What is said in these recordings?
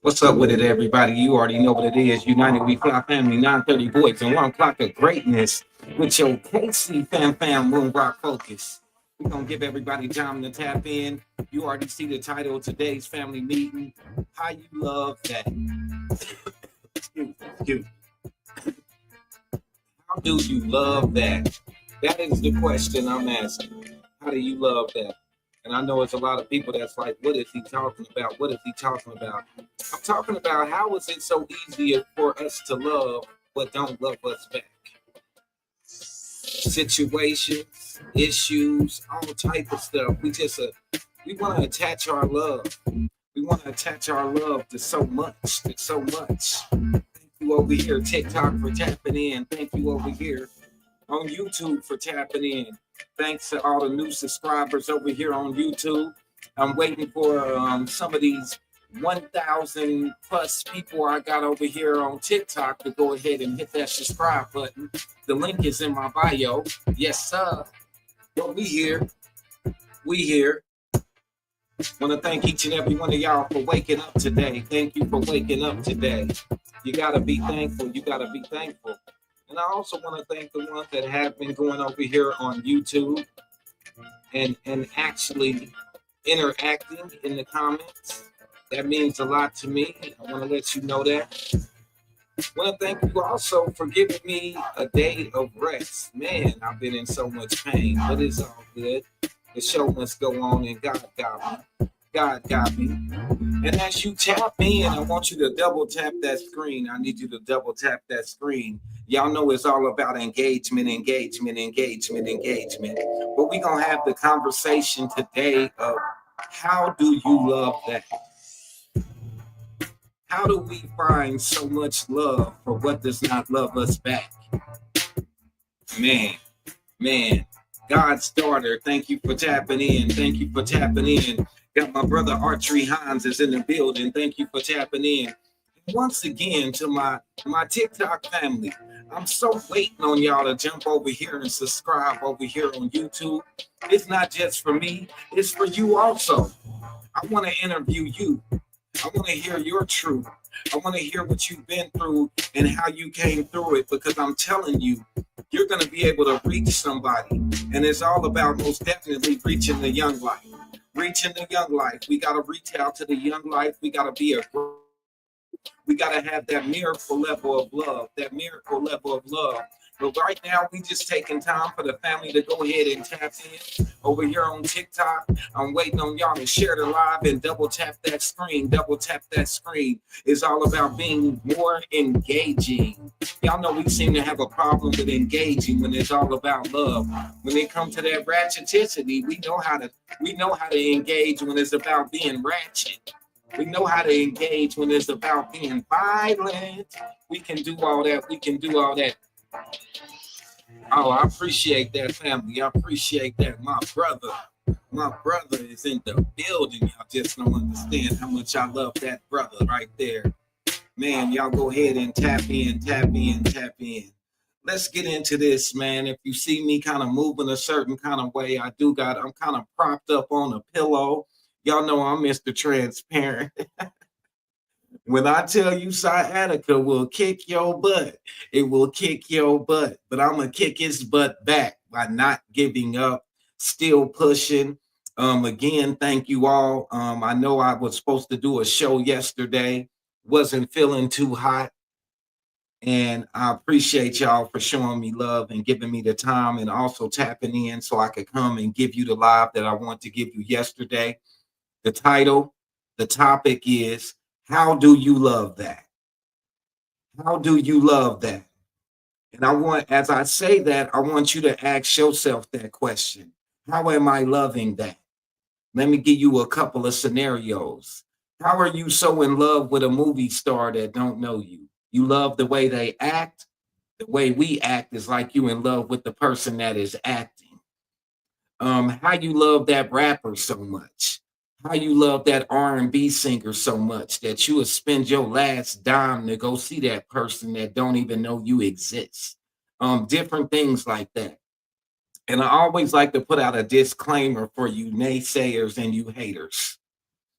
What's up with it, everybody? You already know what it is. United We Fly Family, 930 Boys, and 1 o'clock of greatness with your KC Fam Moon Rock Focus. We're going to give everybody time to tap in. You already see the title of today's family meeting. How you love that? Excuse. How do you love that? That is the question I'm asking. How do you love that? And I know it's a lot of people that's like, what is he talking about? What is he talking about? I'm talking about how is it so easy for us to love but don't love us back? Situations, issues, all type of stuff. We want to attach our love. We want to attach our love to so much, Thank you over here, TikTok, for tapping in. Thank you over here on YouTube for tapping in. Thanks to all the new subscribers over here on YouTube. I'm waiting for some of these 1,000 plus people I got over here on TikTok to go ahead and hit that subscribe button. The link is in my bio. Yes, sir. Well, we here. We here. Want to thank each and every one of y'all for waking up today. Thank you for waking up today. You got to be thankful. You got to be thankful. And I also want to thank the ones that have been going over here on YouTube and actually interacting in the comments. That means a lot to me. I want to let you know that. I want to thank you also for giving me a day of rest. Man, I've been in so much pain, but it's all good. The show must go on, and God got me. God got me. And as you tap in, I want you to double tap that screen. I need you to double tap that screen. Y'all know it's all about engagement. But we're going to have the conversation today of how do you love that? How do we find so much love for what does not love us back? Man, God's daughter, thank you for tapping in. Thank you for tapping in. Got my brother Archery Hans is in the building. Thank you for tapping in. Once again, to my TikTok family, I'm so waiting on y'all to jump over here and subscribe over here on YouTube. It's not just for me, it's for you also. I want to interview you. I want to hear your truth. I want to hear what you've been through and how you came through it, because I'm telling you, you're going to be able to reach somebody. And it's all about most definitely reaching the young life. Reaching the young life. We got to reach out to the young life. We got to be we got to have that miracle level of love, But right now, we just taking time for the family to go ahead and tap in over here on TikTok. I'm waiting on y'all to share the live and double tap that screen. It's all about being more engaging. Y'all know we seem to have a problem with engaging when it's all about love. When it comes to that ratcheticity, we know how to engage when it's about being ratchet. We know how to engage when it's about being violent. We can do all that. Oh, I appreciate that, family. I appreciate that. My brother is in the building. Y'all just don't understand how much I love that brother right there. Man, y'all go ahead and tap in. Let's get into this, man. If you see me kind of moving a certain kind of way, I'm kind of propped up on a pillow. Y'all know I'm Mr. Transparent. When I tell you sciatica will kick your butt, it will kick your butt. But I'm going to kick his butt back by not giving up, still pushing. Again, thank you all. I know I was supposed to do a show yesterday, wasn't feeling too hot. And I appreciate y'all for showing me love and giving me the time and also tapping in so I could come and give you the live that I want to give you yesterday. The topic is, how do you love that? How do you love that? And as I say that, I want you to ask yourself that question. How am I loving that? Let me give you a couple of scenarios. How are you so in love with a movie star that don't know you? You love the way they act. The way we act is like you in love with the person that is acting. How you love that rapper so much? How you love that R&B singer so much that you would spend your last dime to go see that person that don't even know you exist. Different things like that. And I always like to put out a disclaimer for you naysayers and you haters.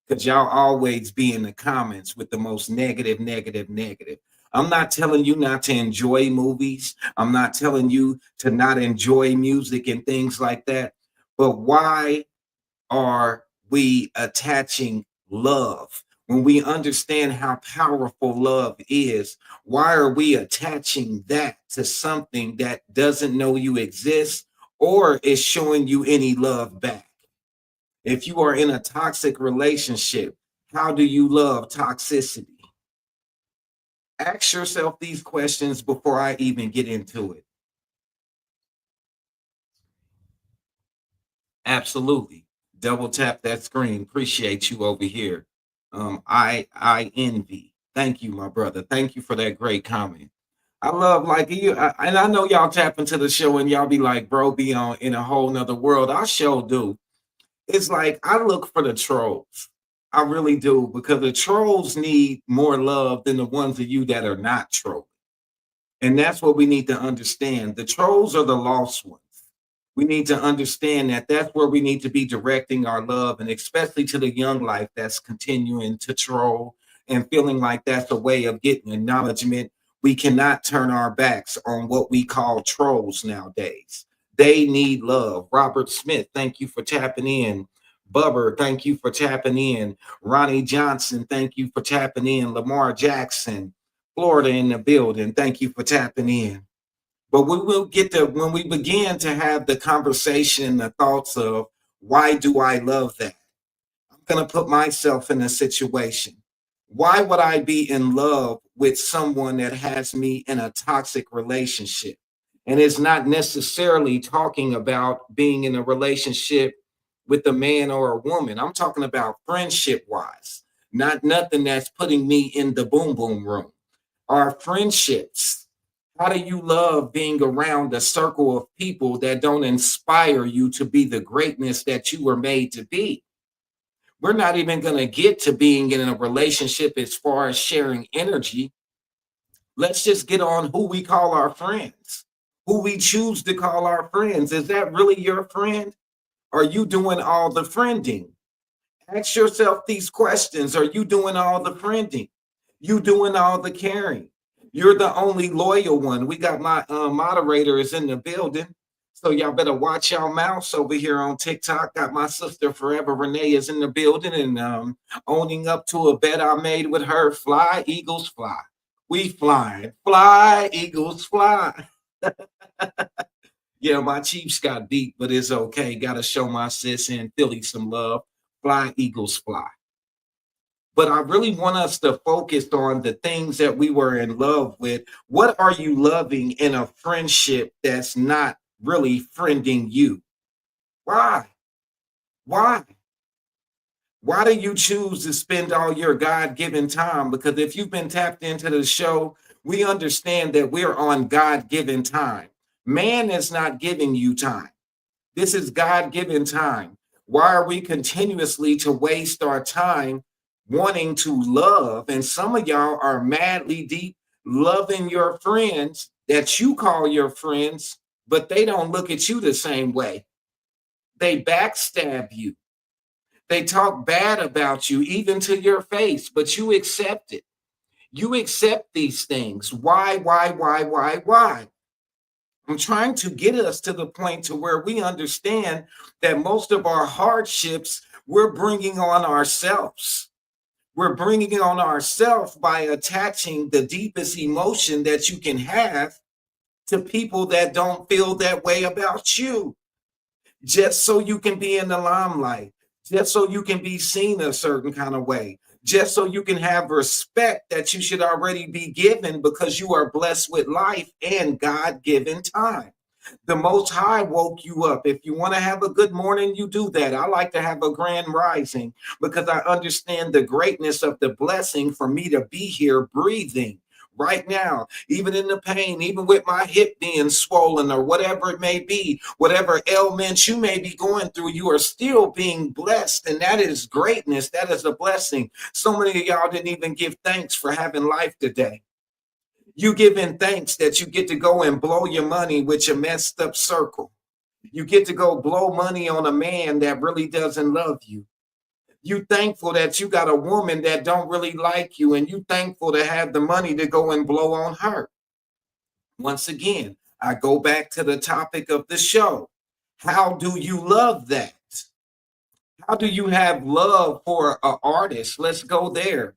because y'all always be in the comments with the most negative, negative, negative. I'm not telling you not to enjoy movies. I'm not telling you to not enjoy music and things like that. But why are we attaching love? When we understand how powerful love is, why are we attaching that to something that doesn't know you exist or is showing you any love back? If you are in a toxic relationship, how do you love toxicity? Ask yourself these questions before I even get into it. Absolutely. Double tap that screen. Appreciate you over here. I envy. Thank you, my brother. Thank you for that great comment. I love like you, and I know y'all tap into the show and y'all be like, bro, be on in a whole nother world. I sure do. It's like I look for the trolls. I really do, because the trolls need more love than the ones of you that are not trolls. And that's what we need to understand. The trolls are the lost ones. We need to understand that that's where we need to be directing our love, and especially to the young life that's continuing to troll and feeling like that's a way of getting acknowledgement. We cannot turn our backs on what we call trolls nowadays. They need love. Robert Smith, thank you for tapping in. Bubber, thank you for tapping in. Ronnie Johnson, thank you for tapping in. Lamar Jackson, Florida in the building, thank you for tapping in. But we will get to when we begin to have the conversation, the thoughts of why do I love that? I'm going to put myself in a situation. Why would I be in love with someone that has me in a toxic relationship? And it's not necessarily talking about being in a relationship with a man or a woman. I'm talking about friendship wise, not nothing that's putting me in the boom boom room. Our friendships, how do you love being around a circle of people that don't inspire you to be the greatness that you were made to be? We're not even going to get to being in a relationship as far as sharing energy. Let's just get on who we call our friends, who we choose to call our friends. Is that really your friend? Are you doing all the friending? Ask yourself these questions. Are you doing all the friending? You doing all the caring? You're the only loyal one. We got my moderator is in the building. So y'all better watch y'all mouths over here on TikTok. Got my sister Forever Renee is in the building and owning up to a bet I made with her. Fly, Eagles, fly. We flying. Fly, Eagles, fly. Yeah, my Chiefs got beat, but it's okay. Got to show my sis in Philly some love. Fly, Eagles, fly. But I really want us to focus on the things that we were in love with. What are you loving in a friendship that's not really friending you? Why? Why? Why do you choose to spend all your God given time? Because if you've been tapped into the show, we understand that we're on God given time. Man is not giving you time. This is God given time. Why are we continuously to waste our time wanting to love? And some of y'all are madly deep loving your friends that you call your friends, but they don't look at you the same way. They backstab you. They talk bad about you, even to your face, but you accept it. You accept these things. Why, why? I'm trying to get us to the point to where we understand that most of our hardships we're bringing on ourselves. We're bringing it on ourselves by attaching the deepest emotion that you can have to people that don't feel that way about you, just so you can be in the limelight, just so you can be seen a certain kind of way, just so you can have respect that you should already be given because you are blessed with life and God-given time. The Most High woke you up. If you want to have a good morning, you do that. I like to have a grand rising because I understand the greatness of the blessing for me to be here breathing right now, even in the pain, even with my hip being swollen or whatever it may be, whatever ailments you may be going through, you are still being blessed. And that is greatness. That is a blessing. So many of y'all didn't even give thanks for having life today. You giving thanks that you get to go and blow your money with your messed up circle. You get to go blow money on a man that really doesn't love you. You thankful that you got a woman that don't really like you, and you thankful to have the money to go and blow on her. Once again, I go back to the topic of the show. How do you love that? How do you have love for an artist? Let's go there.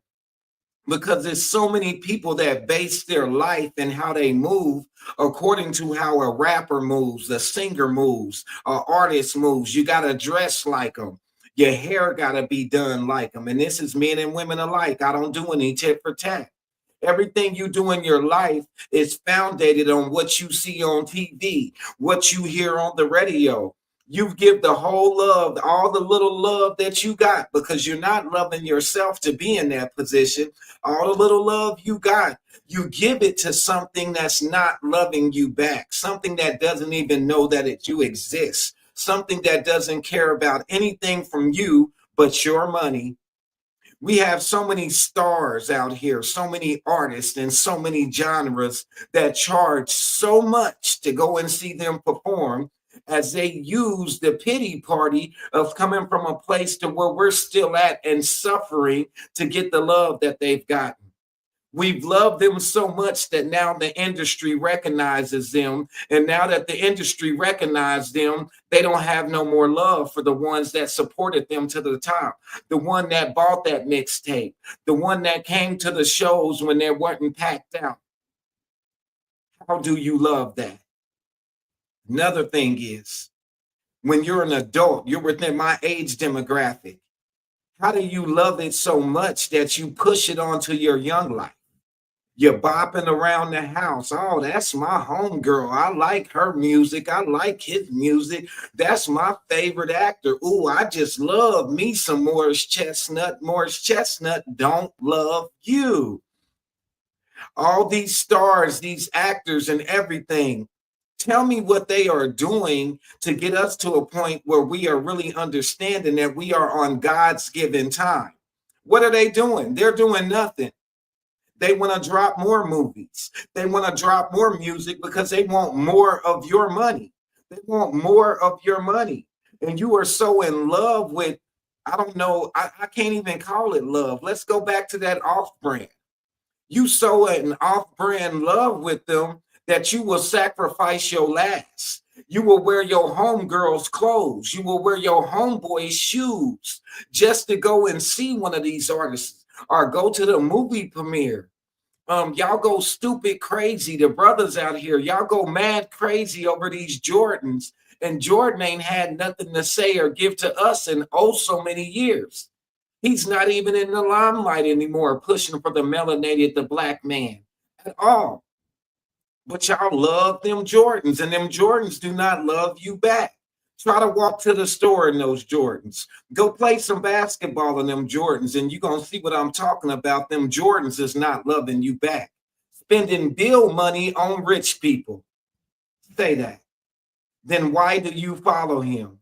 Because there's so many people that base their life and how they move according to how a rapper moves, a singer moves, an artist moves. You got to dress like them. Your hair got to be done like them. And this is men and women alike. I don't do any tit for tat. Everything you do in your life is founded on what you see on TV, what you hear on the radio. You give the whole love, all the little love that you got, because you're not loving yourself to be in that position. All the little love you got, you give it to something that's not loving you back, something that doesn't even know that you exist, something that doesn't care about anything from you but your money. We have so many stars out here, so many artists and so many genres that charge so much to go and see them perform, as they use the pity party of coming from a place to where we're still at and suffering to get the love that they've gotten. We've loved them so much that now the industry recognizes them. And now that the industry recognizes them, they don't have no more love for the ones that supported them to the top. The one that bought that mixtape, the one that came to the shows when they weren't packed out. How do you love that? Another thing is, when you're an adult, you're within my age demographic. How do you love it so much that you push it onto your young life? You're bopping around the house. Oh, that's my homegirl. I like her music. I like his music. That's my favorite actor. Ooh, I just love me some Morris Chestnut. Morris Chestnut don't love you. All these stars, these actors and everything, tell me what they are doing to get us to a point where we are really understanding that we are on God's given time. What are they doing? They're doing nothing. They want to drop more movies. They want to drop more music because they want more of your money. They want more of your money. And you are so in love with, I don't know, I can't even call it love. Let's go back to that off-brand. You so in off-brand love with them that you will sacrifice your last. You will wear your homegirl's clothes. You will wear your homeboy's shoes just to go and see one of these artists or go to the movie premiere. Y'all go stupid crazy. The brothers out here, y'all go mad crazy over these Jordans. And Jordan ain't had nothing to say or give to us in oh so many years. He's not even in the limelight anymore, pushing for the melanated, the black man at all. But y'all love them Jordans, and them Jordans do not love you back. Try to walk to the store in those Jordans. Go play some basketball in them Jordans, and you're going to see what I'm talking about. Them Jordans is not loving you back. Spending bill money on rich people. Say that. Then why do you follow him?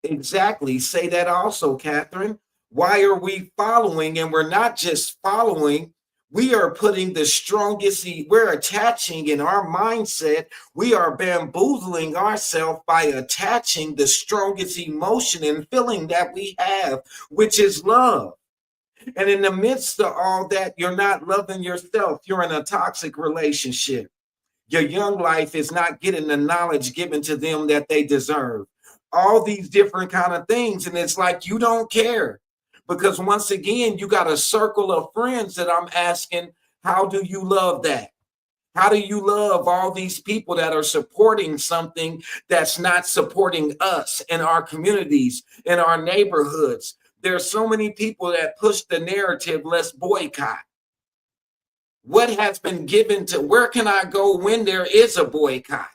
Exactly. Say that also, Catherine. Why are we following? And we're not just following. We are putting the strongest, we're attaching in our mindset, we are bamboozling ourselves by attaching the strongest emotion and feeling that we have, which is love. And in the midst of all that, you're not loving yourself. You're in a toxic relationship. Your young life is not getting the knowledge given to them that they deserve. All these different kind of things. And it's like you don't care. Because once again, you got a circle of friends that I'm asking, how do you love that? How do you love all these people that are supporting something that's not supporting us in our communities, in our neighborhoods? There's so many people that push the narrative, let's boycott. What has been given to, where can I go when there is a boycott?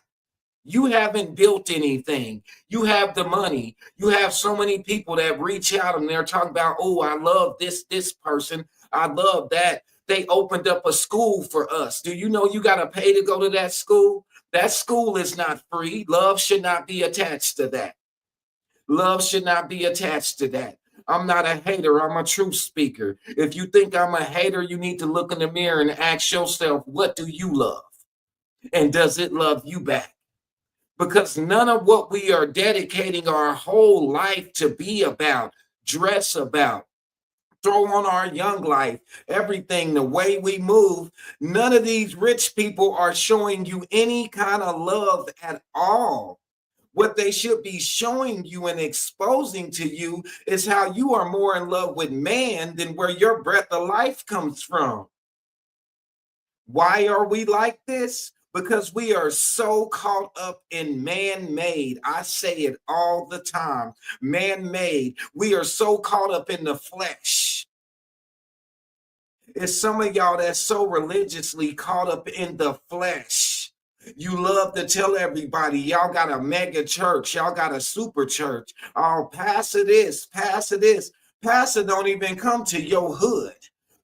You haven't built anything. You have the money. You have so many people that reach out and they're talking about, oh, I love this person. I love that. They opened up a school for us. Do you know you got to pay to go to that school? That school is not free. Love should not be attached to that. Love should not be attached to that. I'm not a hater. I'm a truth speaker. If you think I'm a hater, you need to look in the mirror and ask yourself, what do you love? And does it love you back? Because none of what we are dedicating our whole life to be about, dress about, throw on our young life, everything, the way we move. None of these rich people are showing you any kind of love at all. What they should be showing you and exposing to you is how you are more in love with man than where your breath of life comes from. Why are we like this? Because we are so caught up in man-made. I say it all the time. Man-made. We are so caught up in the flesh. It's some of y'all that's so religiously caught up in the flesh. You love to tell everybody y'all got a mega church, y'all got a super church. Oh, pastor this, pastor this. Pastor don't even come to your hood.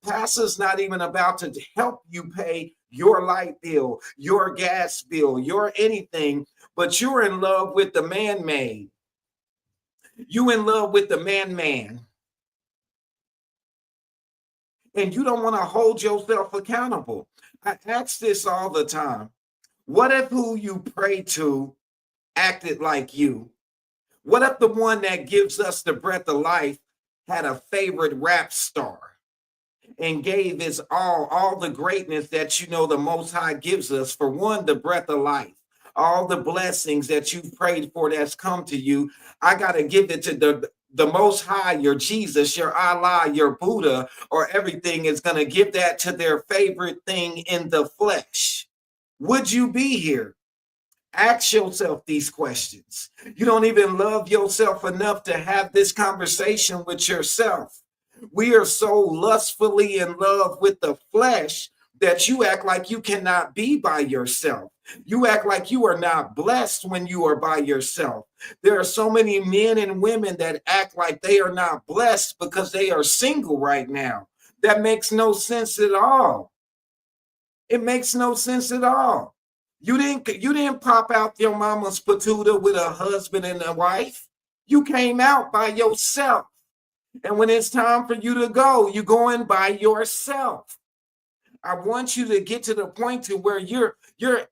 Pastor's not even about to help you pay your light bill, your gas bill, your anything, but you're in love with the man-made. You in love with the man. And you don't want to hold yourself accountable. I ask this all the time. What if who you pray to acted like you? What if the one that gives us the breath of life had a favorite rap star and gave his all the greatness that the Most High gives us? For one, the breath of life, all the blessings that you've prayed for that's come to you. I got to give it to the Most High, your Jesus, your Allah, your Buddha, or everything is going to give that to their favorite thing in the flesh. Would you be here? Ask yourself these questions. You don't even love yourself enough to have this conversation with yourself. We are so lustfully in love with the flesh that you act like you cannot be by yourself. You act like you are not blessed when you are by yourself. There are so many men and women that act like they are not blessed because they are single right now. That makes no sense at all. It makes no sense at all. You didn't pop out your mama's patuta with a husband and a wife. You came out by yourself. And when it's time for you to go, you're going by yourself. I want you to get to the point to where you're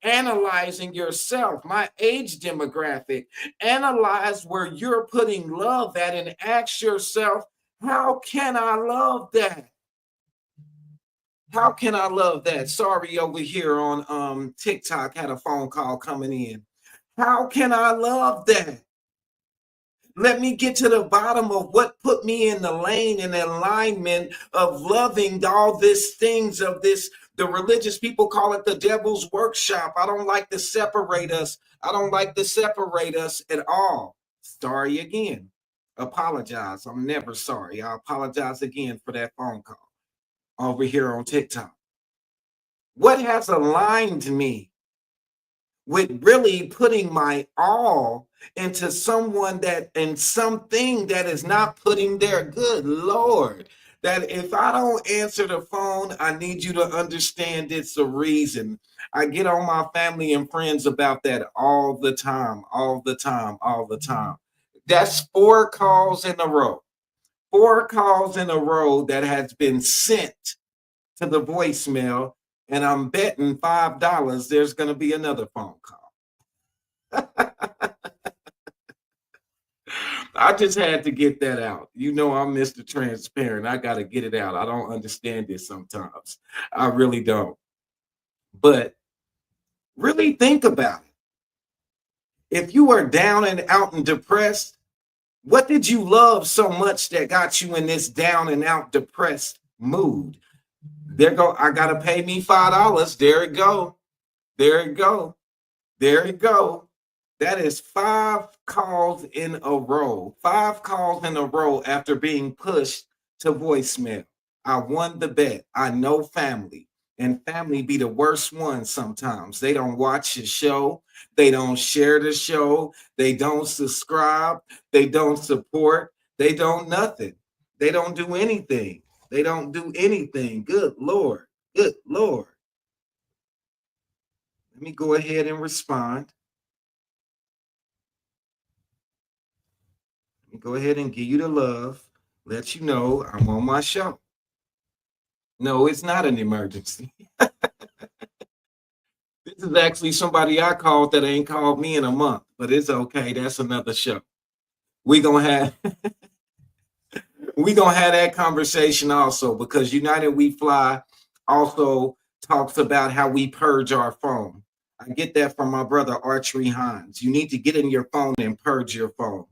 analyzing yourself, my age demographic. Analyze where you're putting love at and ask yourself, how can I love that? How can I love that? Sorry, over here on TikTok had a phone call coming in. How can I love that? Let me get to the bottom of what put me in the lane and alignment of loving all these things of this. The religious people call it the devil's workshop. I don't like to separate us. I don't like to separate us at all. Sorry again. Apologize. I'm never sorry. I apologize again for that phone call over here on TikTok. What has aligned me with really putting my all into someone that and something that is not putting their good Lord, that if I don't answer the phone, I need you to understand it's a reason. I get on my family and friends about that all the time. That's 4 calls in a row. 4 calls in a row that has been sent to the voicemail, and I'm betting $5 there's going to be another phone call. I just had to get that out. I'm Mr. Transparent. I got to get it out. I don't understand this sometimes. I really don't. But really think about it. If you are down and out and depressed, what did you love so much that got you in this down and out depressed mood? There go. I got to pay me $5. There it go. That is 5 calls in a row. 5 calls in a row after being pushed to voicemail. I won the bet. I know family. And family be the worst ones sometimes. They don't watch the show. They don't share the show. They don't subscribe. They don't support. They don't nothing. They don't do anything. Good Lord. Let me go ahead and respond. Let me go ahead and give you the love. Let you know I'm on my show. No, it's not an emergency. This is actually somebody I called that ain't called me in a month, but it's okay. That's another show. We're gonna We're going to have that conversation also, because United We Fly also talks about how we purge our phone. I get that from my brother Archery Hines. You need to get in your phone and purge your phone,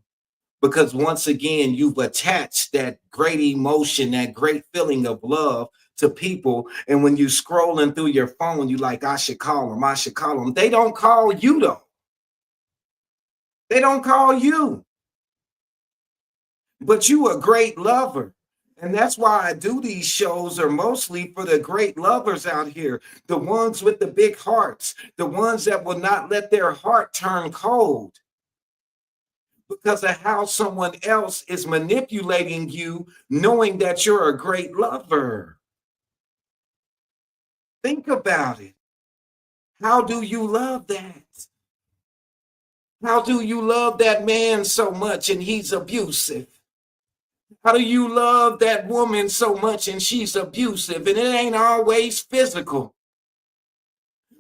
because once again, you've attached that great emotion, that great feeling of love to people. And when you're scrolling through your phone, you like, I should call them. I should call them. They don't call you though. They don't call you. But you a great lover. And that's why I do these shows, are mostly for the great lovers out here, the ones with the big hearts, the ones that will not let their heart turn cold because of how someone else is manipulating you, knowing that you're a great lover. Think about it. How do you love that? How do you love that man so much and he's abusive? How do you love that woman so much and she's abusive? And it ain't always physical.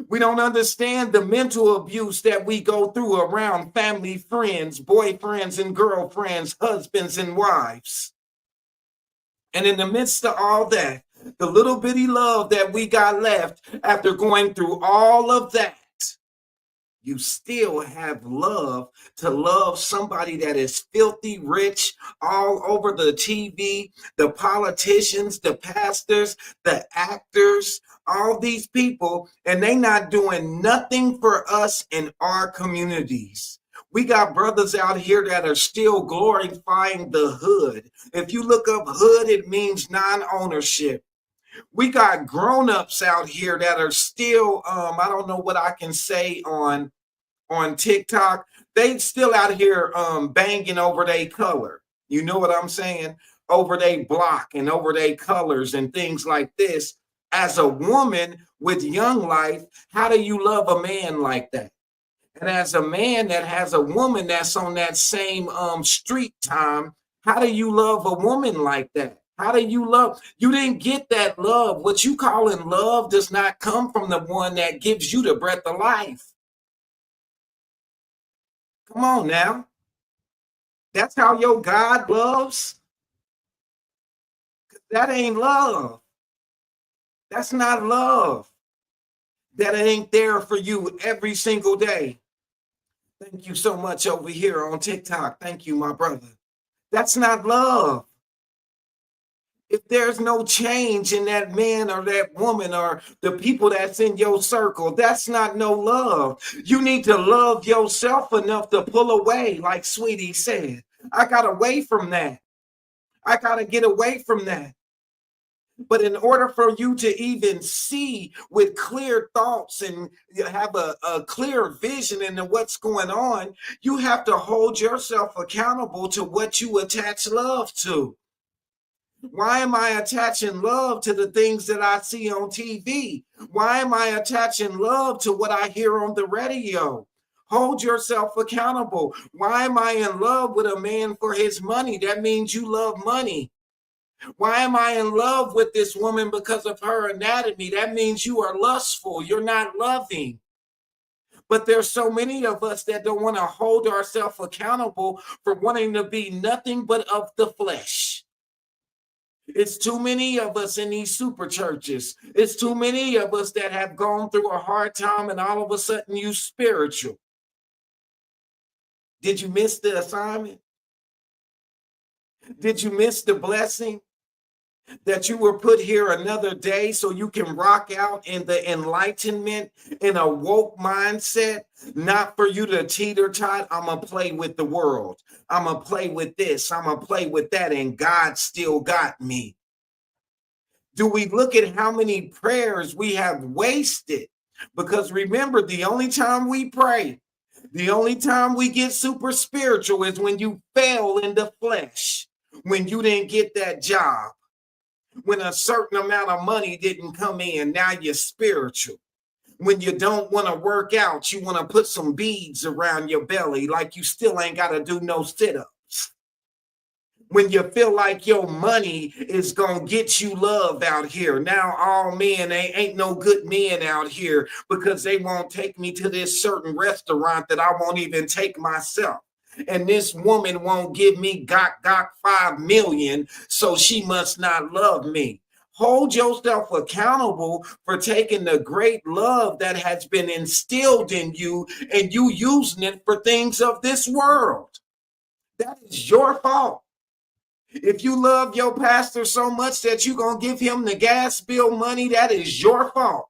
We don't understand the mental abuse that we go through around family, friends, boyfriends and girlfriends, husbands and wives. And in the midst of all that, the little bitty love that we got left after going through all of that, you still have love to love somebody that is filthy rich all over the TV, the politicians, the pastors, the actors, all these people, and they not doing nothing for us in our communities. We got brothers out here that are still glorifying the hood. If you look up hood, it means non-ownership. We got grown-ups out here that are still, I don't know what I can say on TikTok. They still out here banging over their color. You know what I'm saying? Over their block and over their colors and things like this. As a woman with young life, how do you love a man like that? And as a man that has a woman that's on that same street time, how do you love a woman like that? How do you love? You didn't get that love. What you calling love does not come from the one that gives you the breath of life. Come on now. That's how your God loves? That ain't love. That's not love. That ain't there for you every single day. Thank you so much over here on TikTok. Thank you, my brother. That's not love. If there's no change in that man or that woman or the people that's in your circle, that's not no love. You need to love yourself enough to pull away, like Sweetie said. I got away from that. I got to get away from that. But in order for you to even see with clear thoughts and have a clear vision into what's going on, you have to hold yourself accountable to what you attach love to. Why am I attaching love to the things that I see on TV? Why am I attaching love to what I hear on the radio? Hold yourself accountable. Why am I in love with a man for his money? That means you love money. Why am I in love with this woman because of her anatomy? That means you are lustful. You're not loving. But there's so many of us that don't want to hold ourselves accountable for wanting to be nothing but of the flesh. It's too many of us in these super churches. It's too many of us that have gone through a hard time and all of a sudden you spiritual. Did you miss the assignment? Did you miss the blessing? That you were put here another day so you can rock out in the enlightenment, in a woke mindset, not for you to teeter-tot. I'm going to play with the world. I'm going to play with this. I'm going to play with that. And God still got me. Do we look at how many prayers we have wasted? Because remember, the only time we pray, the only time we get super spiritual is when you fail in the flesh, when you didn't get that job, when a certain amount of money didn't come in, now you're spiritual. When you don't want to work out, you want to put some beads around your belly like you still ain't got to do no sit-ups. When you feel like your money is going to get you love out here. Now all men, ain't no good men out here because they won't take me to this certain restaurant that I won't even take myself. And this woman won't give me gok 5 million, so she must not love me. Hold yourself accountable for taking the great love that has been instilled in you and you using it for things of this world. That is your fault. If you love your pastor so much that you're going to give him the gas bill money, that is your fault.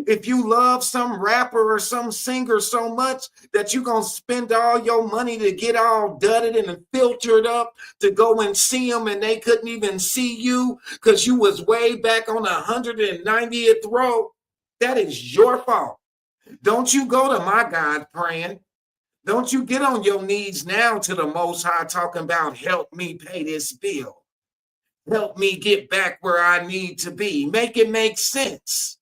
If you love some rapper or some singer so much that you're going to spend all your money to get all dudded and filtered up to go and see them and they couldn't even see you because you was way back on the 190th row, that is your fault. Don't you go to my God praying. Don't you get on your knees now to the Most High talking about help me pay this bill. Help me get back where I need to be. Make it make sense.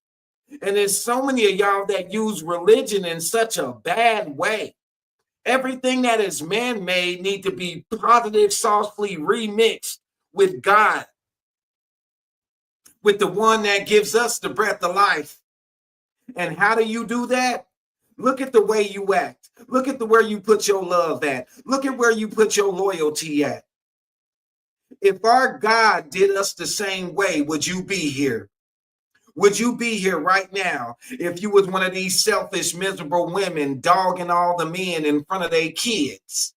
And there's so many of y'all that use religion in such a bad way. Everything that is man-made need to be positive, softly remixed with God, with the one that gives us the breath of life. And how do you do that? Look at the way you act. Look at where you put your love at. Look at where you put your loyalty at. If our God did us the same way, would you be here? Would you be here right now if you was one of these selfish, miserable women dogging all the men in front of their kids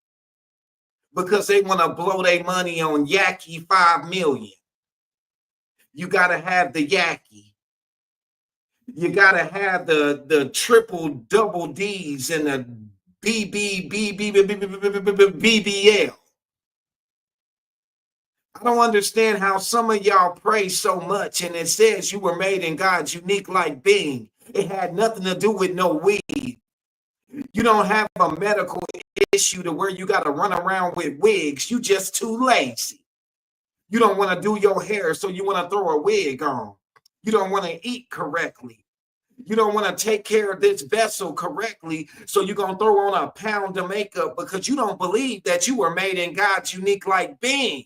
because they want to blow their money on Yaki 5 million? You got to have the Yaki. You got to have the triple double D's and the BBL. I don't understand how some of y'all pray so much and it says you were made in God's unique like being. It had nothing to do with no weed. You don't have a medical issue to where you got to run around with wigs. You just too lazy. You don't want to do your hair, so you want to throw a wig on. You don't want to eat correctly. You don't want to take care of this vessel correctly, so you're going to throw on a pound of makeup because you don't believe that you were made in God's unique like being.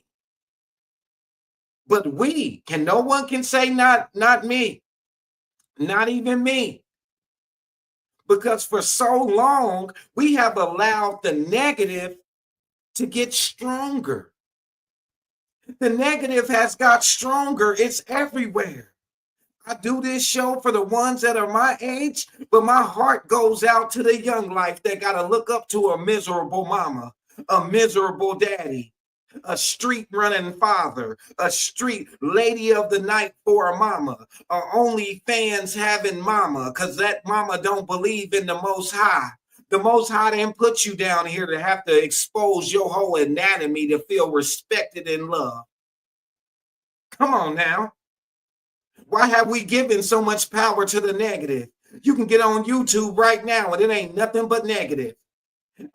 But no one can say not me, not even me. Because for so long, we have allowed the negative to get stronger. The negative has got stronger. It's everywhere. I do this show for the ones that are my age, but my heart goes out to the young life that got to look up to a miserable mama, a miserable daddy, a street running father, a street lady of the night for a mama, only fans having mama because that mama don't believe in the Most High. The Most High didn't put you down here to have to expose your whole anatomy to feel respected and loved. Come on now. Why have we given so much power to the negative? You can get on YouTube right now and it ain't nothing but negative.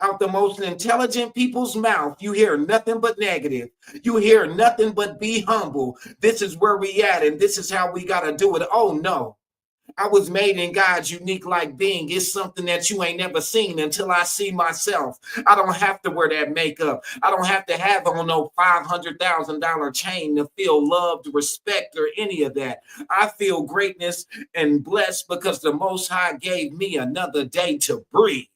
Out the most intelligent people's mouth, you hear nothing but negative. You hear nothing but be humble. This is where we at and this is how we got to do it. Oh no, I was made in God's unique like being. It's something that you ain't never seen until I see myself. I don't have to wear that makeup. I don't have to have on no $500,000 chain to feel loved, respect, or any of that. I feel greatness and blessed because the Most High gave me another day to breathe.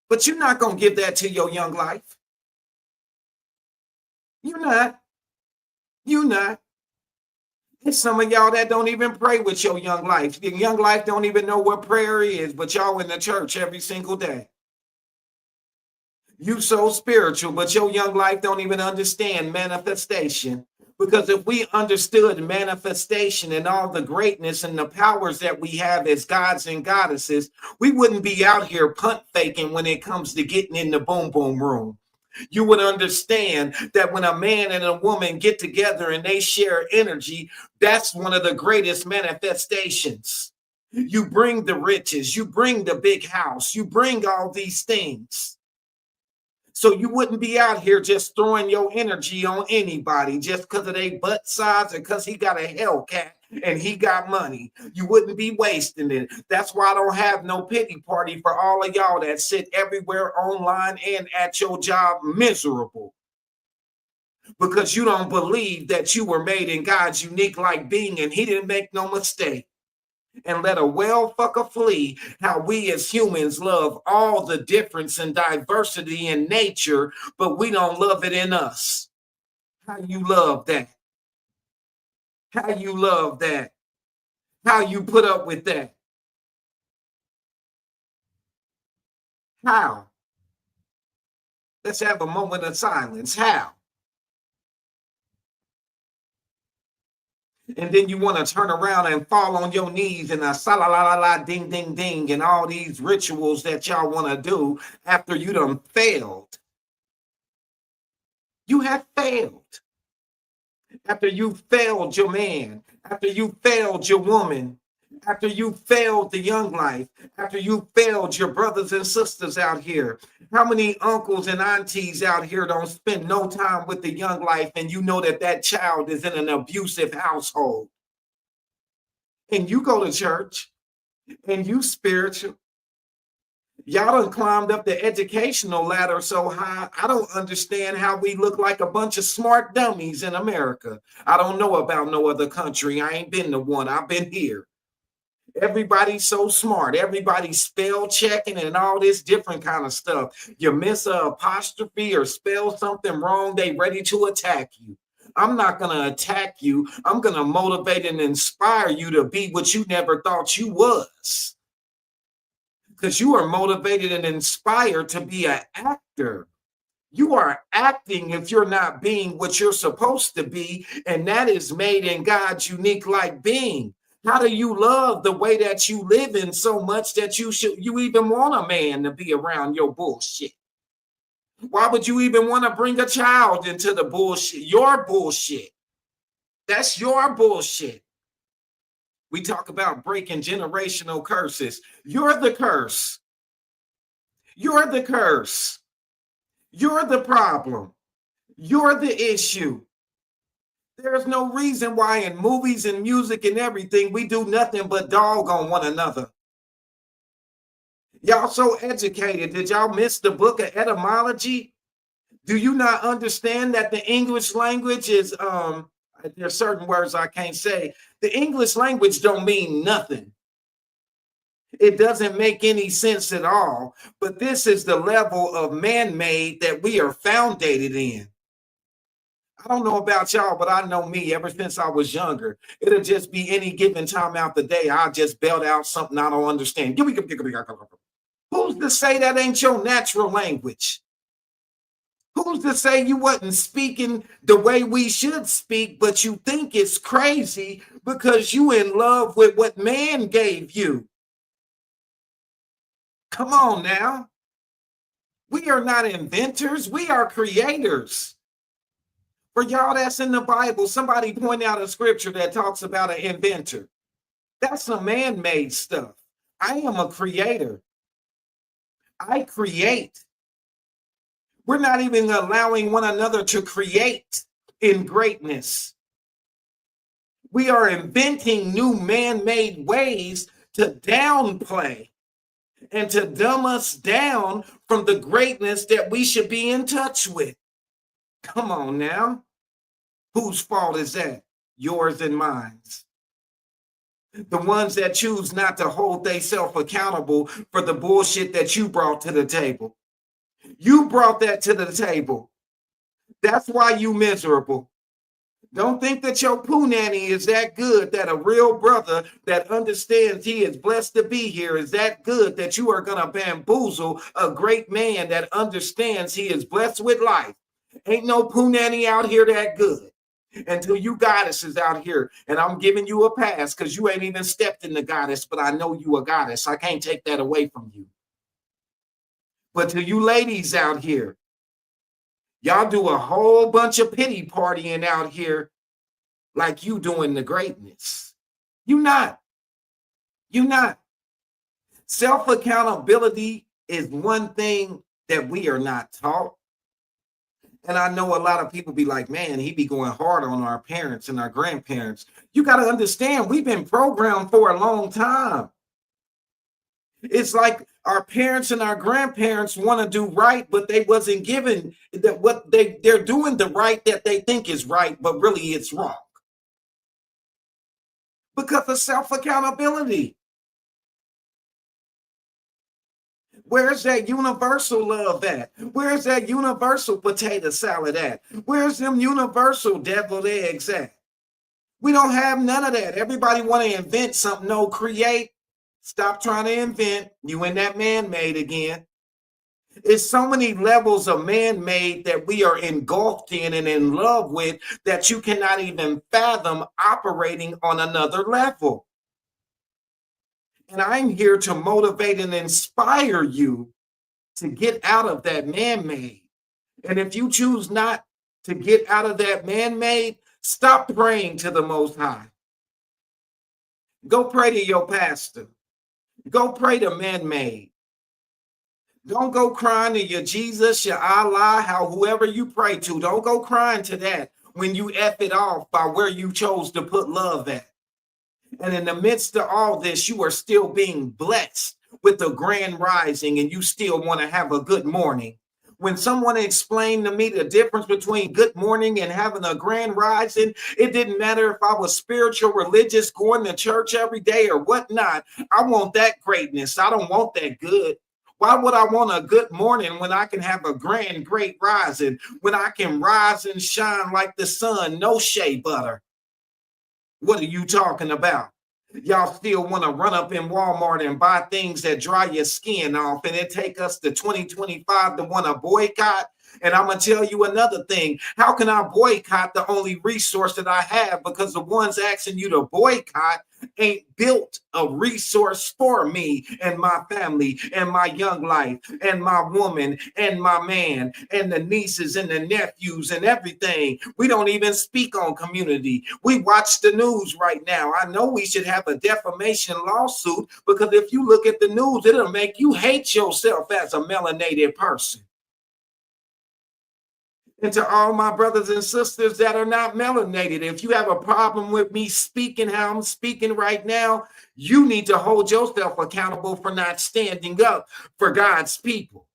But you're not going to give that to your young life. You're not. You're not. There's some of y'all that don't even pray with your young life. Your young life don't even know what prayer is, but y'all in the church every single day. You so spiritual, but your young life don't even understand manifestation. Because if we understood manifestation and all the greatness and the powers that we have as gods and goddesses, we wouldn't be out here punt faking when it comes to getting in the boom boom room. You would understand that when a man and a woman get together and they share energy, that's one of the greatest manifestations. You bring the riches, you bring the big house, you bring all these things. So you wouldn't be out here just throwing your energy on anybody just because of their butt size or because he got a Hellcat and he got money. You wouldn't be wasting it. That's why I don't have no pity party for all of y'all that sit everywhere online and at your job miserable. Because you don't believe that you were made in God's unique like being and he didn't make no mistake. and let a well fucker flee. How we as humans love all the difference and diversity in nature, but we don't love it in us. How you love that? How you love that? How you put up with that? How? Let's have a moment of silence. How? And then you want to turn around and fall on your knees and a sa la la la la ding ding ding and all these rituals that y'all want to do after you done failed. You have failed. After you failed your man, after you failed your woman, after you failed the young life, after you failed your brothers and sisters out here. How many uncles and aunties out here don't spend no time with the young life, and you know that that child is in an abusive household? And you go to church and you spiritual. Y'all done climbed up the educational ladder so high. I don't understand how we look like a bunch of smart dummies in America. I don't know about no other country. I ain't been to one. I've been here. Everybody's so smart. Everybody's spell checking and all this different kind of stuff. You miss a apostrophe or spell something wrong, they ready to attack you. I'm not going to attack you. I'm going to motivate and inspire you to be what you never thought you was. Because you are motivated and inspired to be an actor. You are acting if you're not being what you're supposed to be, and that is made in God's unique like being. How do you love the way that you live in so much that you even want a man to be around your bullshit? Why would you even want to bring a child into the bullshit? Your bullshit. That's your bullshit. We talk about breaking generational curses. You're the curse. You're the curse. You're the problem. You're the issue. There's no reason why in movies and music and everything we do nothing but dog on one another. Y'all so educated. Did y'all miss the book of etymology? Do you not understand that the English language is there's certain words I can't say. The English language don't mean nothing. It doesn't make any sense at all. But this is the level of man-made that we are foundated in. I don't know about y'all, but I know me ever since I was younger. It'll just be any given time out the day. I'll just belt out something I don't understand. Who's to say that ain't your natural language? Who's to say you wasn't speaking the way we should speak, but you think it's crazy because you in love with what man gave you? Come on now. We are not inventors. We are creators. For y'all that's in the Bible, somebody point out a scripture that talks about an inventor. That's some man-made stuff. I am a creator. I create. We're not even allowing one another to create in greatness. We are inventing new man-made ways to downplay and to dumb us down from the greatness that we should be in touch with. Come on now. Whose fault is that? Yours and mine's. The ones that choose not to hold themselves accountable for the bullshit that you brought to the table. You brought that to the table. That's why you miserable. Don't think that your poo nanny is that good, that a real brother that understands he is blessed to be here is that good that you are going to bamboozle a great man that understands he is blessed with life. Ain't no poo nanny out here that good until you goddesses out here. And I'm giving you a pass because you ain't even stepped in the goddess, but I know you a goddess. I can't take that away from you. But to you ladies out here, y'all do a whole bunch of pity partying out here like you doing the greatness. You not. Self-accountability is one thing that we are not taught. And I know a lot of people be like, man, he be going hard on our parents and our grandparents. You got to understand, we've been programmed for a long time. It's like our parents and our grandparents want to do right, but they wasn't given that what they're doing the right that they think is right, but really it's wrong. because of self-accountability. Where's that universal love at? Where's that universal potato salad at? Where's them universal deviled eggs at? We don't have none of that. Everybody want to invent something. No, create. Stop trying to invent. You in that man-made again. It's so many levels of man-made that we are engulfed in and in love with that you cannot even fathom operating on another level. And I'm here to motivate and inspire you to get out of that man-made. And if you choose not to get out of that man-made, stop praying to the Most High. Go pray to your pastor. Go pray to man-made. Don't go crying to your Jesus, your Allah, whoever you pray to. Don't go crying to that when you F it off by where you chose to put love at. And in the midst of all this, you are still being blessed with the grand rising and you still want to have a good morning. When someone explained to me the difference between good morning and having a grand rising, it didn't matter if I was spiritual, religious, going to church every day or whatnot. I want that greatness. I don't want that good. Why would I want a good morning when I can have a grand, great rising, when I can rise and shine like the sun, no shea butter? What are you talking about? Y'all still want to run up in Walmart and buy things that dry your skin off, and it take us to 2025 to want to boycott? And I'm going to tell you another thing. How can I boycott the only resource that I have? Because the ones asking you to boycott ain't built a resource for me and my family and my young life and my woman and my man and the nieces and the nephews and everything. We don't even speak on community. We watch the news right now. I know we should have a defamation lawsuit because if you look at the news, it'll make you hate yourself as a melanated person. And to all my brothers and sisters that are not melanated, if you have a problem with me speaking how I'm speaking right now, you need to hold yourself accountable for not standing up for God's people.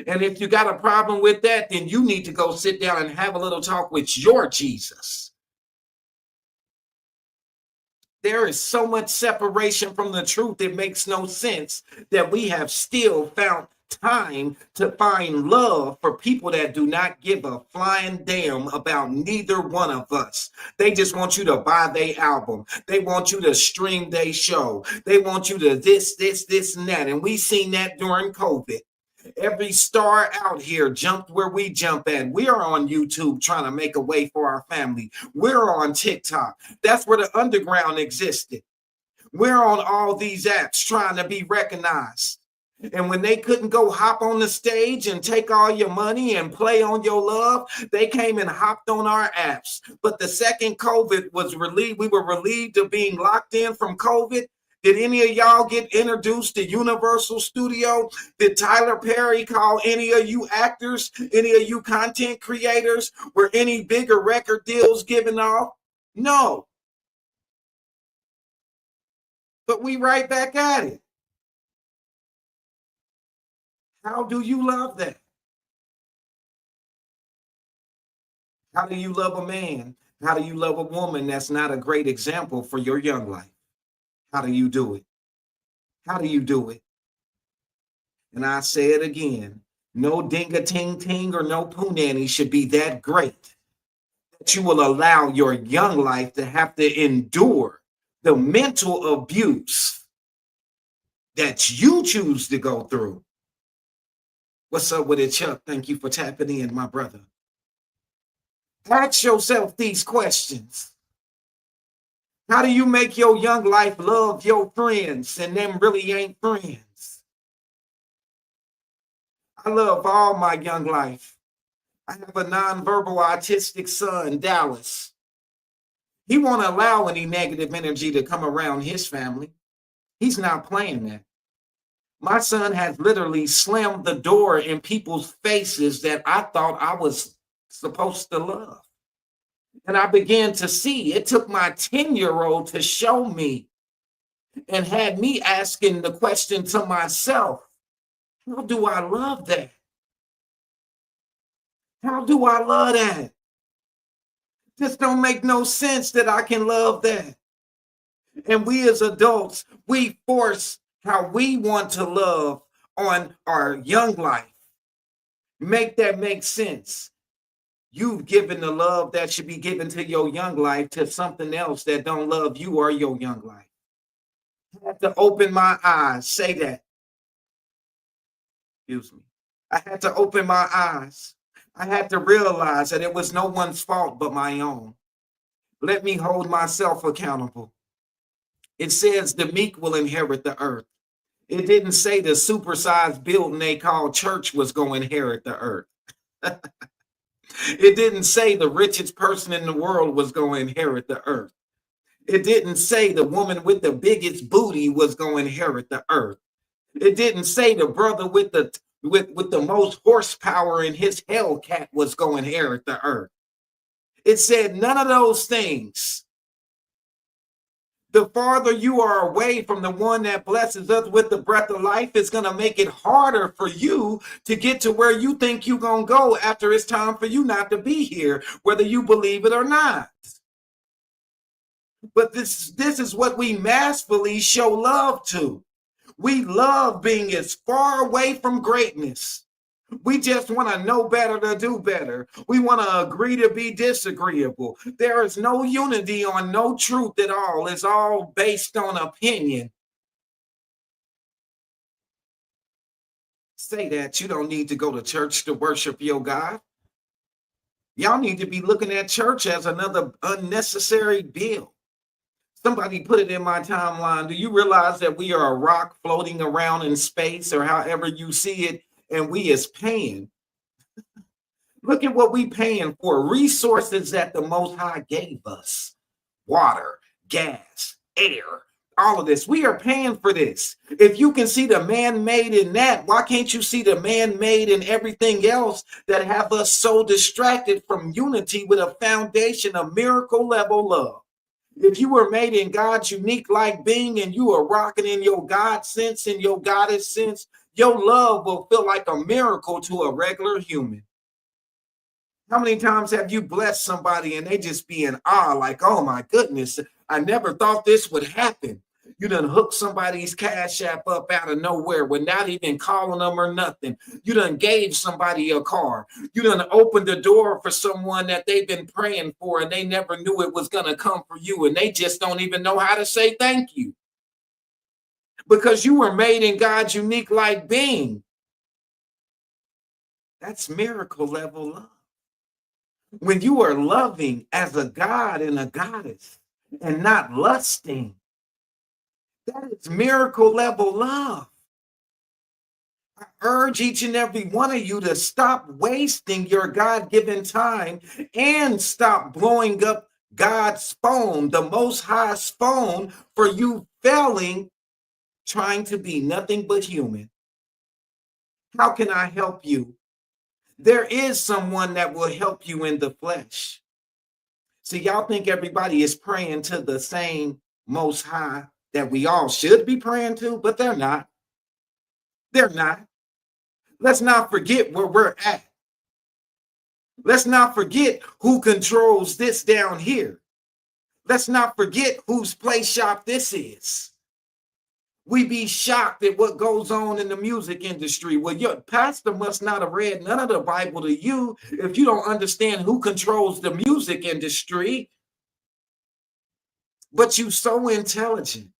And if you got a problem with that, then you need to go sit down and have a little talk with your Jesus. There is so much separation from the truth, it makes no sense that we have still found time to find love for people that do not give a flying damn about neither one of us. They just want you to buy their album. They want you to stream their show. They want you to this, and that. And we seen that during COVID. Every star out here jumped where we jump at. We are on YouTube trying to make a way for our family. We're on TikTok. That's where the underground existed. We're on all these apps trying to be recognized. And when they couldn't go hop on the stage and take all your money and play on your love, they came and hopped on our apps. But the second COVID was relieved, we were relieved of being locked in from COVID. Did any of y'all get introduced to Universal Studio? Did Tyler Perry call any of you actors, any of you content creators? Were any bigger record deals given off? No. But we right back at it. How do you love that? How do you love a man? How do you love a woman that's not a great example for your young life? How do you do it? How do you do it? And I say it again, no ding-a-ting-ting or no poo nanny should be that great that you will allow your young life to have to endure the mental abuse that you choose to go through. What's up with it, Chuck? Thank you for tapping in, my brother. Ask yourself these questions. How do you make your young life love your friends and them really ain't friends? I love all my young life. I have a nonverbal autistic son, Dallas. He won't allow any negative energy to come around his family. He's not playing that. My son has literally slammed the door in people's faces that I thought I was supposed to love. And I began to see, it took my 10-year-old to show me and had me asking the question to myself, how do I love that? How do I love that? Just don't make no sense that I can love that. And we as adults, we force how we want to love on our young life. Make that make sense. You've given the love that should be given to your young life to something else that don't love you or your young life. I had to open my eyes. Say that. Excuse me. I had to open my eyes. I had to realize that it was no one's fault but my own. Let me hold myself accountable. It says the meek will inherit the earth. It didn't say the supersized building they call church was going to inherit the earth. It didn't say the richest person in the world was going to inherit the earth. It didn't say the woman with the biggest booty was going to inherit the earth. It didn't say the brother with the most horsepower in his Hellcat was going to inherit the earth. It said none of those things. The farther you are away from the one that blesses us with the breath of life, it's going to make it harder for you to get to where you think you're going to go after it's time for you not to be here, whether you believe it or not. But this is what we massively show love to. We love being as far away from greatness. We just want to know better to do better. We want to agree to be disagreeable. There is no unity on no truth at all. It's all based on opinion. Say that you don't need to go to church to worship your God. Y'all need to be looking at church as another unnecessary bill. Somebody put it in my timeline. Do you realize that we are a rock floating around in space, or however you see it, and we is paying? Look at what we paying for. Resources that the Most High gave us. Water, gas, air, all of this. We are paying for this. If you can see the man-made in that, why can't you see the man-made in everything else that have us so distracted from unity with a foundation of miracle level love? If you were made in God's unique like being and you are rocking in your God sense and your goddess sense, your love will feel like a miracle to a regular human. How many times have you blessed somebody and they just be in awe, like, oh my goodness, I never thought this would happen. You done hook somebody's cash app up out of nowhere without even calling them or nothing. You done gave somebody a car. You done opened the door for someone that they've been praying for and they never knew it was going to come for you. And they just don't even know how to say thank you. Because you were made in God's unique like being. That's miracle level love. When you are loving as a God and a goddess and not lusting, that is miracle level love. I urge each and every one of you to stop wasting your God-given time and stop blowing up God's phone, the Most High's phone, for you failing, trying to be nothing but human. How can I help you? There is someone that will help you in the flesh. See, y'all think everybody is praying to the same Most High that we all should be praying to, but they're not. They're not. Let's not forget where we're at. Let's not forget who controls this down here. Let's not forget whose play shop this is. We be shocked at what goes on in the music industry. Well, your pastor must not have read none of the Bible to you if you don't understand who controls the music industry. But you so intelligent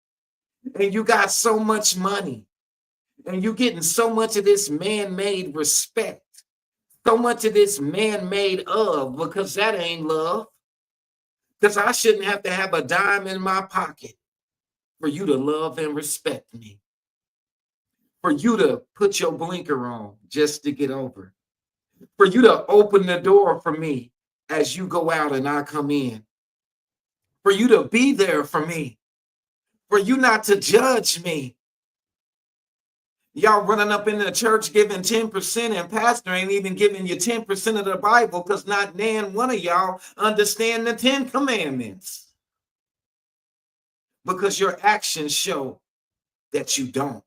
and you got so much money and you getting so much of this man-made respect, so much of this man-made because that ain't love. Because I shouldn't have to have a dime in my pocket for you to love and respect me, for you to put your blinker on just to get over, for you to open the door for me as you go out and I come in, for you to be there for me, for you not to judge me. Y'all running up in the church giving 10% and pastor ain't even giving you 10% of the Bible because not one of y'all understand the 10 commandments. Because your actions show that you don't.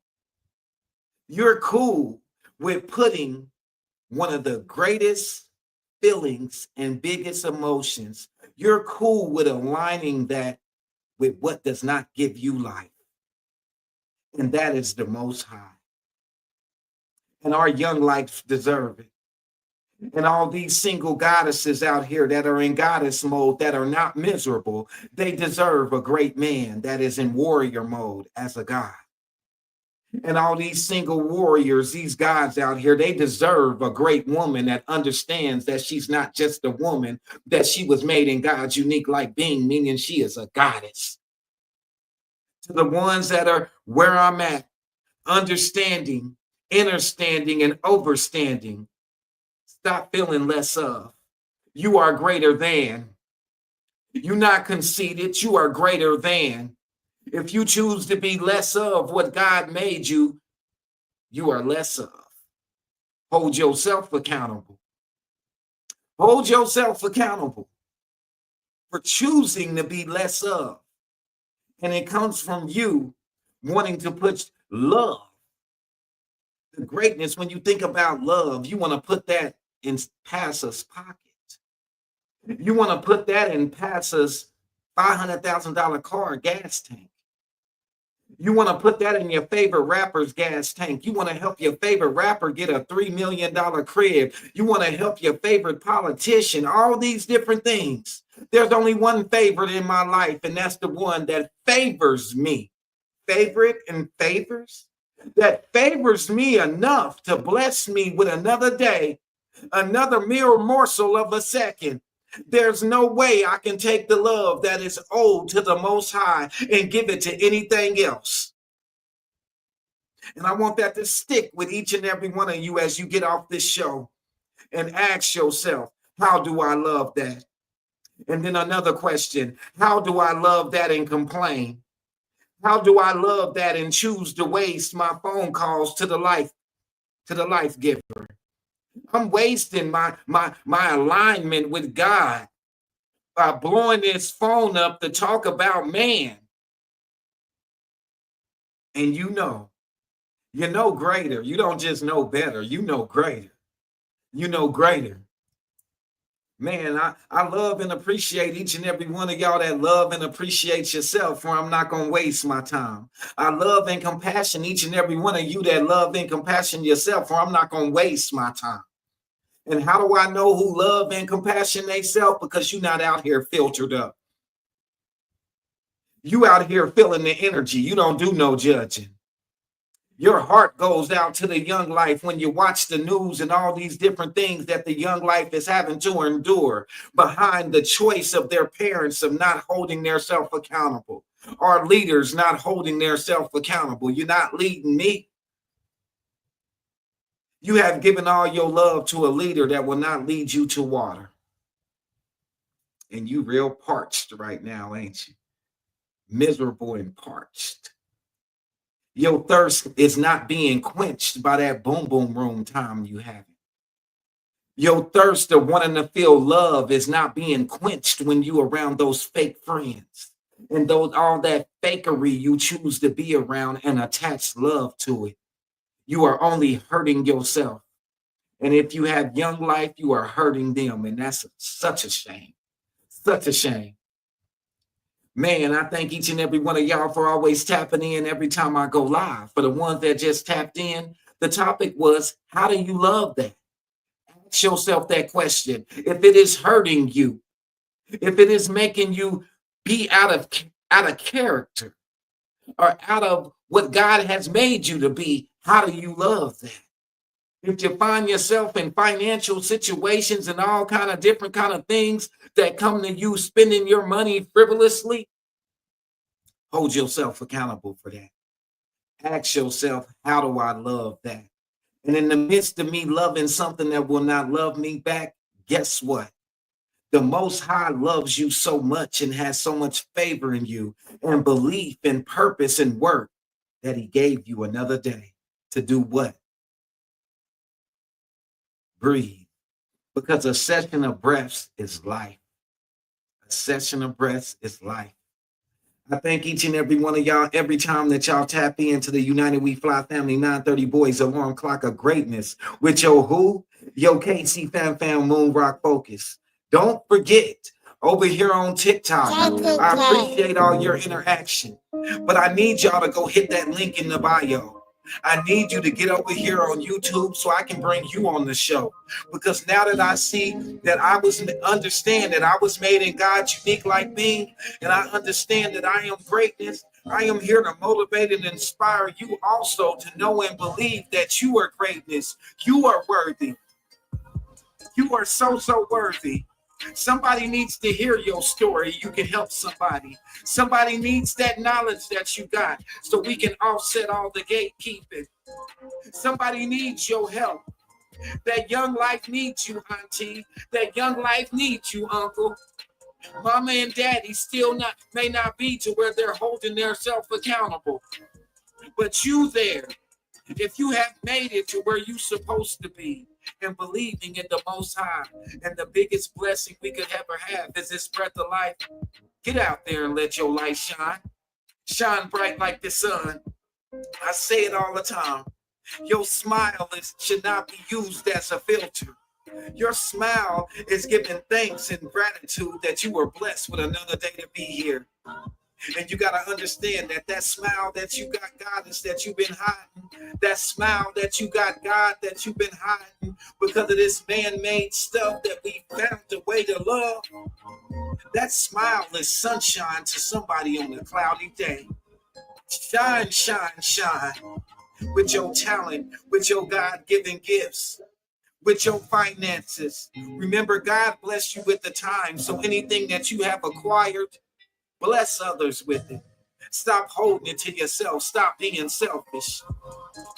You're cool with putting one of the greatest feelings and biggest emotions. You're cool with aligning that with what does not give you life. And that is the Most High. And our young lives deserve it. And all these single goddesses out here that are in goddess mode, that are not miserable, they deserve a great man that is in warrior mode as a god. And all these single warriors, these gods out here, they deserve a great woman that understands that she's not just a woman, that she was made in God's unique like being, meaning she is a goddess. To the ones that are where I'm at, understanding, understanding, and overstanding, stop feeling less of. You are greater than. You're not conceited. You are greater than. If you choose to be less of what God made you, you are less of. Hold yourself accountable. Hold yourself accountable for choosing to be less of. And it comes from you wanting to put love. The greatness, when you think about love, you want to put that in Pastor's pocket. You want to put that in Pastor's $500,000 car gas tank. You want to put that in your favorite rapper's gas tank. You want to help your favorite rapper get a $3 million crib. You want to help your favorite politician, all these different things. There's only one favorite in my life, and that's the one that favors me. Favorite and favors? That favors me enough to bless me with another day, another mere morsel of a second. There's no way I can take the love that is owed to the Most High and give it to anything else. And I want that to stick with each and every one of you as you get off this show and ask yourself, how do I love that? And then another question, how do I love that and complain? How do I love that and choose to waste my phone calls to the life giver? I'm wasting my alignment with God by blowing this phone up to talk about man. And you know greater. You don't just know better. You know greater. You know greater. Man, I love and appreciate each and every one of y'all that love and appreciate yourself, for I'm not going to waste my time. I love and compassion each and every one of you that love and compassion yourself, for I'm not going to waste my time. And how do I know who love and compassion they self? Because you're not out here filtered up. You out here feeling the energy. You don't do no judging. Your heart goes out to the young life when you watch the news and all these different things that the young life is having to endure behind the choice of their parents of not holding their self accountable, or leaders not holding their self accountable. You're not leading me. You have given all your love to a leader that will not lead you to water. And you real parched right now, ain't you? Miserable and parched. Your thirst is not being quenched by that boom boom room time you have. Your thirst of wanting to feel love is not being quenched when you around those fake friends and all that fakery you choose to be around and attach love to it. You are only hurting yourself. And if you have young life, you are hurting them. And that's such a shame. Such a shame. Man, I thank each and every one of y'all for always tapping in every time I go live. For the ones that just tapped in, the topic was, how do you love that? Ask yourself that question. If it is hurting you, if it is making you be out of character or out of what God has made you to be, how do you love that? If you find yourself in financial situations and all kind of different kind of things that come to you spending your money frivolously, hold yourself accountable for that. Ask yourself, how do I love that? And in the midst of me loving something that will not love me back, guess what? The Most High loves you so much and has so much favor in you and belief and purpose and work that he gave you another day to do what? Breathe. Because a session of breaths is life. A session of breaths is life. I thank each and every one of y'all every time that y'all tap into the United We Fly Family 930 Boys Alarm Clock of Greatness with your who? Yo KC Fam Moon Rock Focus. Don't forget, over here on TikTok. I appreciate all your interaction, but I need y'all to go hit that link in the bio. I need you to get over here on YouTube so I can bring you on the show. Because now that I see that understand that I was made in God's unique like me, and I understand that I am greatness, I am here to motivate and inspire you also to know and believe that you are greatness. You are worthy. You are so worthy. Somebody needs to hear your story. You can help somebody. Somebody needs that knowledge that you got so we can offset all the gatekeeping. Somebody needs your help. That young life needs you, auntie. That young life needs you, uncle. Mama and daddy still may not be to where they're holding themselves accountable. But you there, if you have made it to where you're supposed to be, and believing in the Most High, and the biggest blessing we could ever have is this breath of life, get out there and let your light shine. Shine bright like the sun. I say it all the time. Your smile should not be used as a filter. Your smile is giving thanks and gratitude that you were blessed with another day to be here. And you got to understand that smile that you got, God, is that you've been hiding. That smile that you got, God, that you've been hiding because of this man-made stuff that we found a way to love. That smile is sunshine to somebody on a cloudy day. Shine, shine, shine with your talent, with your God-given gifts, with your finances. Remember, God blessed you with the time. So anything that you have acquired, bless others with it. Stop holding it to yourself. Stop being selfish.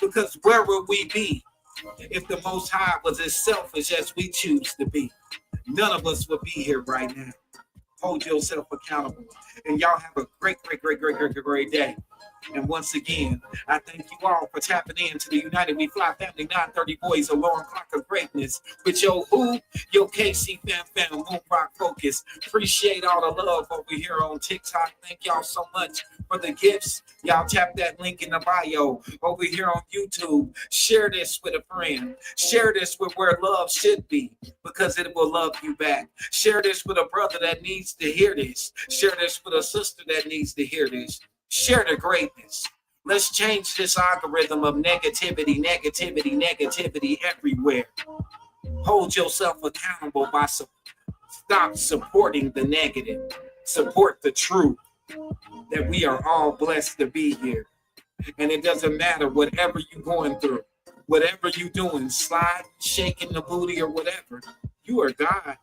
Because where would we be if the Most High was as selfish as we choose to be? None of us would be here right now. Hold yourself accountable. And y'all have a great day. And once again, I thank you all for tapping into the United We Fly Family 930 Boys Alarm Clock of Greatness with your KC Fam Moon Rock Focus. Appreciate all the love over here on TikTok. Thank y'all so much for the gifts. Y'all tap that link in the bio over here on YouTube. Share this with a friend. Share this with where love should be, because it will love you back. Share this with a brother that needs to hear this. Share this with a sister that needs to hear this. Share the greatness. Let's change this algorithm of negativity everywhere. Hold yourself accountable by stop supporting the negative. Support the truth that we are all blessed to be here. And it doesn't matter whatever you're going through, whatever you're doing, sliding, shaking the booty or whatever. You are God.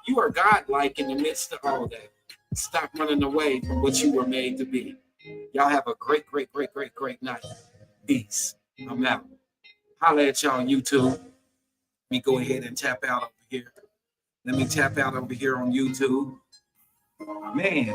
You are God-like in the midst of all that. Stop running away from what you were made to be. Y'all have a great night. Peace. I'm out. Holla at y'all on YouTube. Let me go ahead and tap out over here. Let me tap out over here on YouTube. Man.